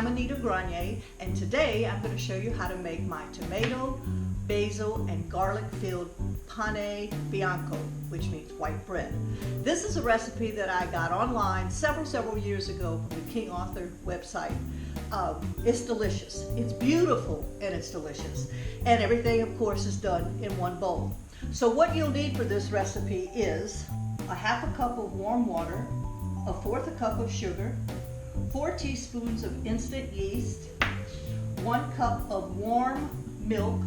I'm Anita Grenier, and today I'm going to show you how to make my tomato, basil, and garlic-filled pane bianco, which means white bread. This is a recipe that I got online several years ago from the King Author website. It's delicious. It's beautiful and it's delicious. And everything, of course, is done in one bowl. So what you'll need for this recipe is a half a cup of warm water, a fourth a cup of sugar, 4 teaspoons of instant yeast, 1 cup of warm milk,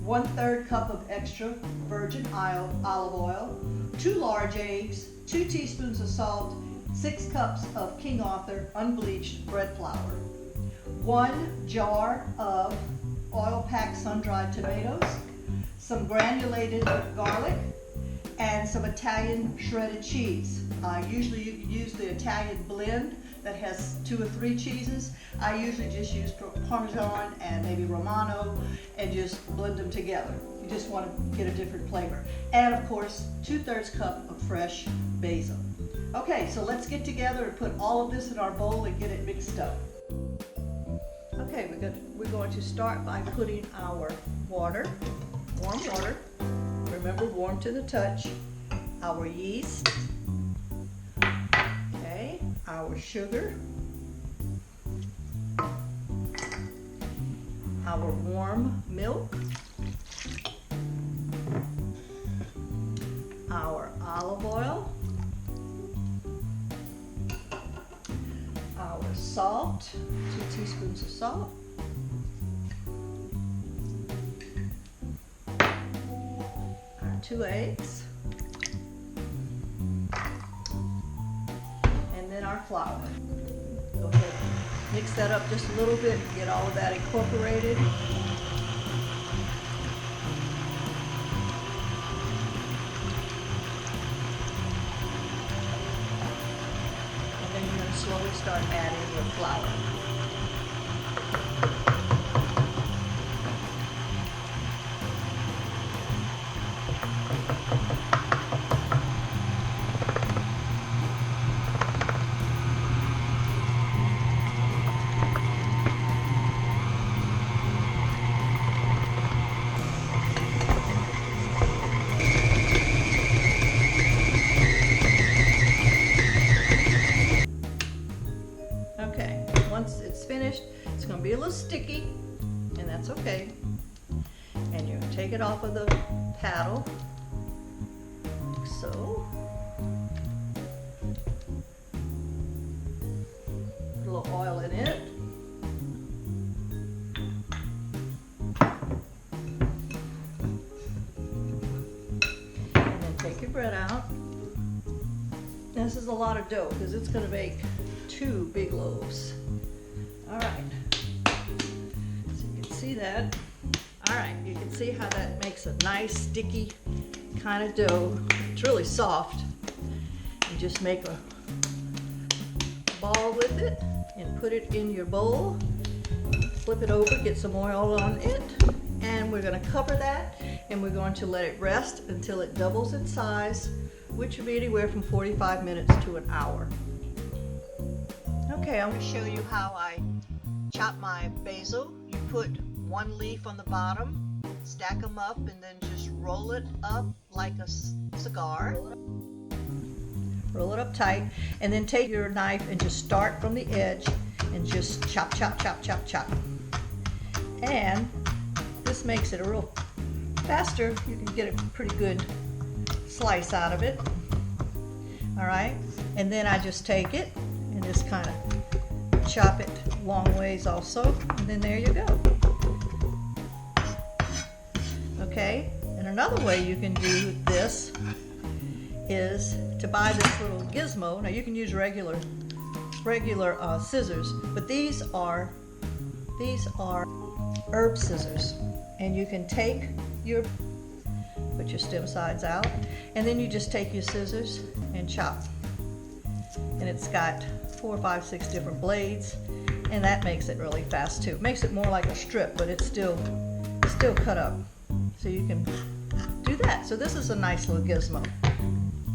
1/3 cup of extra virgin olive oil, 2 large eggs, 2 teaspoons of salt, 6 cups of King Author unbleached bread flour, 1 jar of oil-packed sun-dried tomatoes, some granulated garlic, and some Italian shredded cheese. Usually you can use the Italian blend that has 2 or 3 cheeses. I usually just use Parmesan and maybe Romano and just blend them together. You just want to get a different flavor. And of course, 2/3 cup of fresh basil. Okay, so let's get together and put all of this in our bowl and get it mixed up. Okay, we're going to start by putting our water, warm water, remember warm to the touch, our yeast, okay, our sugar, our warm milk, our olive oil, our salt, 2 teaspoons of salt, our 2 eggs, and then our flour. Go ahead, mix that up just a little bit, get all of that incorporated. Slowly start adding your flour. Okay, once it's finished, it's going to be a little sticky, and that's okay. And you take it off of the paddle, like so. Put a little oil in it. And then take your bread out. This is a lot of dough because it's going to make 2 big loaves. All right, so you can see that. All right, you can see how that makes a nice sticky kind of dough. It's really soft. You just make a ball with it and put it in your bowl. Flip it over, get some oil on it, and we're going to cover that and we're going to let it rest until it doubles in size, which will be anywhere from 45 minutes to an hour. Okay, I'm going to show you how I chop my basil. You put 1 leaf on the bottom, stack them up, and then just roll it up like a cigar. Roll it up tight, and then take your knife and just start from the edge and just chop, chop, chop, chop, chop. And this makes it a real faster. You can get a pretty good slice out of it. All right, and then I just take it and just kind of chop it long ways also, and then there you go. Okay, and another way you can do this is to buy this little gizmo. Now you can use regular scissors, but these are herb scissors, and you can put your stem sides out, and then you just take your scissors and chop. And it's got 4, 5, 6 different blades, and that makes it really fast too. It makes it more like a strip, but it's still cut up. So you can do that. So this is a nice little gizmo.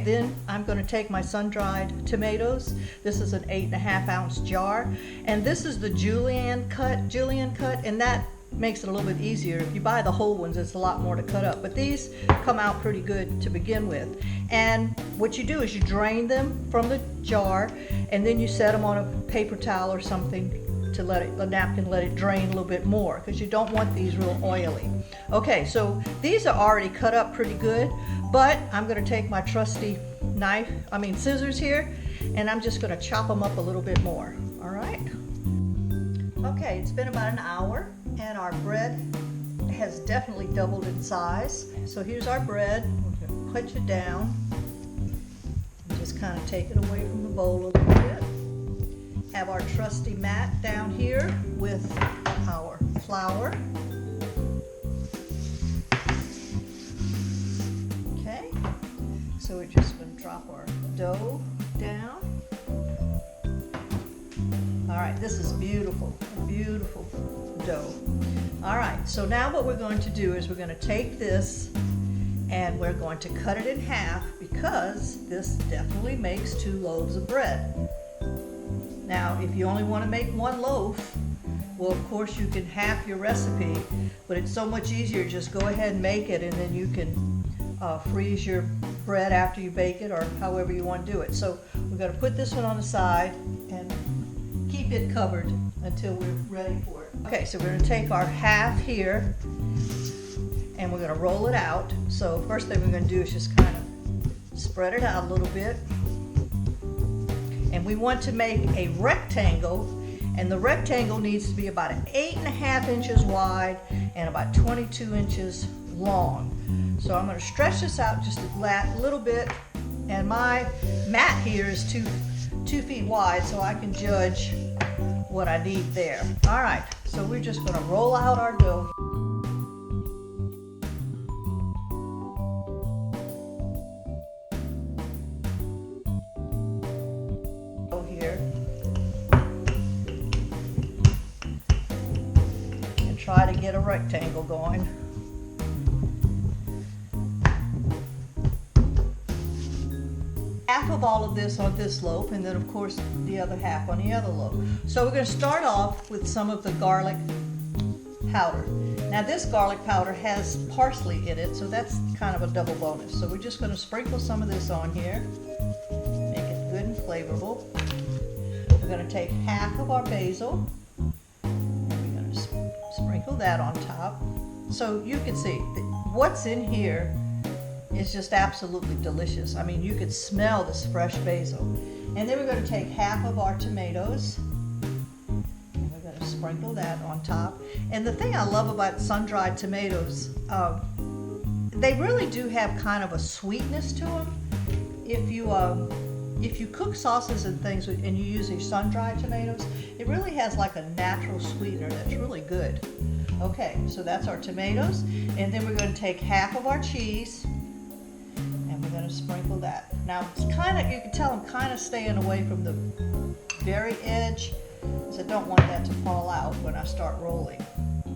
then I'm going to take my sun-dried tomatoes. This is an 8.5 ounce jar, and this is the julienne cut, and that makes it a little bit easier. If you buy the whole ones, it's a lot more to cut up, but these come out pretty good to begin with. And what you do is you drain them from the jar, and then you set them on a paper towel or something to let it, the napkin, let it drain a little bit more, because you don't want these real oily. Okay, so these are already cut up pretty good, but I'm going to take my trusty scissors here, and I'm just going to chop them up a little bit more. All right. Okay, it's been about an hour, and our bread has definitely doubled in size. So here's our bread. We're going to put it down and just kind of take it away from the bowl a little bit. Have our trusty mat down here with our flour. Okay, so we're just going to drop our dough down. All right, this is beautiful, beautiful dough. All right, so now what we're going to do is we're going to take this and we're going to cut it in half, because this definitely makes 2 loaves of bread. Now, if you only want to make 1 loaf, well, of course you can half your recipe, but it's so much easier. Just go ahead and make it, and then you can freeze your bread after you bake it, or however you want to do it. So we're going to put this one on the side and keep it covered until we're ready for it. Okay, so we're going to take our half here and we're going to roll it out. So first thing we're going to do is just kind of spread it out a little bit. And we want to make a rectangle, and the rectangle needs to be about 8.5 inches wide and about 22 inches long. So I'm going to stretch this out just a little bit, and my mat here is 2 feet wide, so I can judge what I need there. All right, so we're just going to roll out our dough. Here, and try to get a rectangle going. Half of all of this on this loaf, and then of course the other half on the other loaf. So we're going to start off with some of the garlic powder. Now this garlic powder has parsley in it, so that's kind of a double bonus. So we're just going to sprinkle some of this on here, make it good and flavorful. We're going to take half of our basil, and we're going to sprinkle that on top. So you can see what's in here is just absolutely delicious. I mean, you could smell this fresh basil. And then we're going to take half of our tomatoes, and we're going to sprinkle that on top. And the thing I love about sun-dried tomatoes, they really do have kind of a sweetness to them. If you cook sauces and things and you use your sun-dried tomatoes, it really has like a natural sweetener that's really good. Okay, so that's our tomatoes. And then we're going to take half of our cheese, and we're going to sprinkle that. Now it's kind of, you can tell I'm kind of staying away from the very edge, because I don't want that to fall out when I start rolling.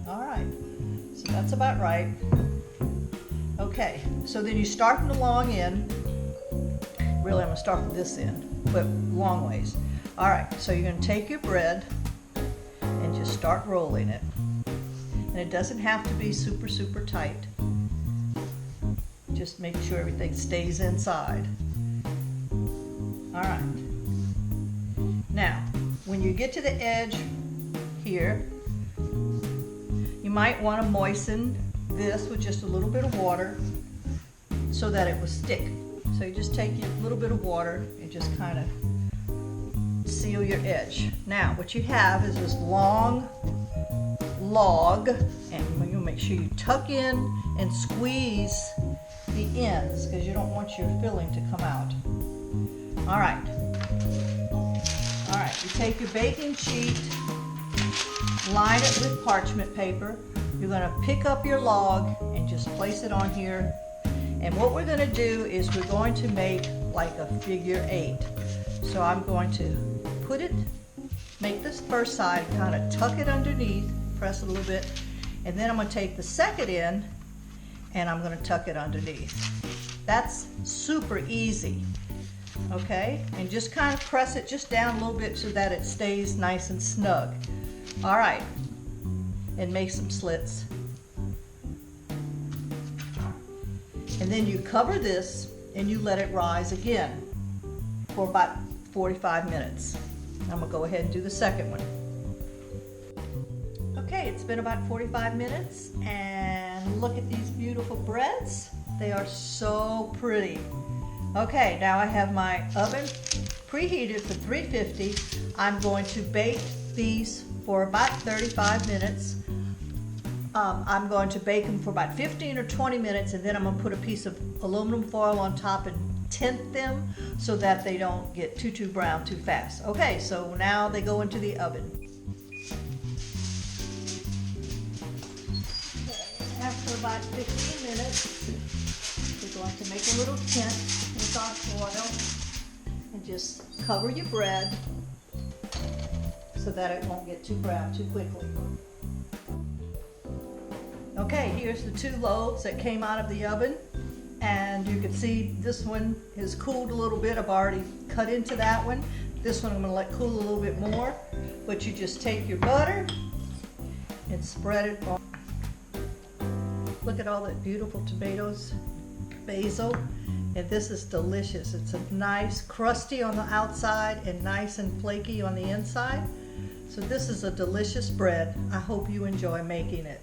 All right, so that's about right. Okay, so then you start from the long end. Really, I'm going to start from this end, but long ways. All right, so you're going to take your bread and just start rolling it. And it doesn't have to be super, super tight. Just make sure everything stays inside. All right. Now, when you get to the edge here, you might want to moisten this with just a little bit of water so that it will stick. So you just take a little bit of water and just kind of seal your edge. Now, what you have is this long log, and you'll make sure you tuck in and squeeze the ends, because you don't want your filling to come out. All right. All right, you take your baking sheet, line it with parchment paper. You're going to pick up your log and just place it on here. And what we're going to do is we're going to make like a figure 8. So I'm going to put it, make this first side, kind of tuck it underneath, press it a little bit, and then I'm going to take the second end and I'm going to tuck it underneath. That's super easy. Okay, and just kind of press it just down a little bit so that it stays nice and snug. All right, and make some slits. And then you cover this and you let it rise again for about 45 minutes. I'm gonna go ahead and do the second one. Okay, it's been about 45 minutes and look at these beautiful breads. They are so pretty. Okay, now I have my oven preheated for 350. I'm going to bake these for about 35 minutes. I'm going to bake them for about 15 or 20 minutes, and then I'm going to put a piece of aluminum foil on top and tint them so that they don't get too brown too fast. Okay, so now they go into the oven. Okay, after about 15 minutes, we're going to make a little tint with our foil and just cover your bread so that it won't get too brown too quickly. Okay, here's the 2 loaves that came out of the oven, and you can see this one is cooled a little bit. I've already cut into that one. This one I'm going to let cool a little bit more, but you just take your butter and spread it on. Look at all that beautiful tomatoes, basil, and this is delicious. It's a nice crusty on the outside and nice and flaky on the inside. So this is a delicious bread. I hope you enjoy making it.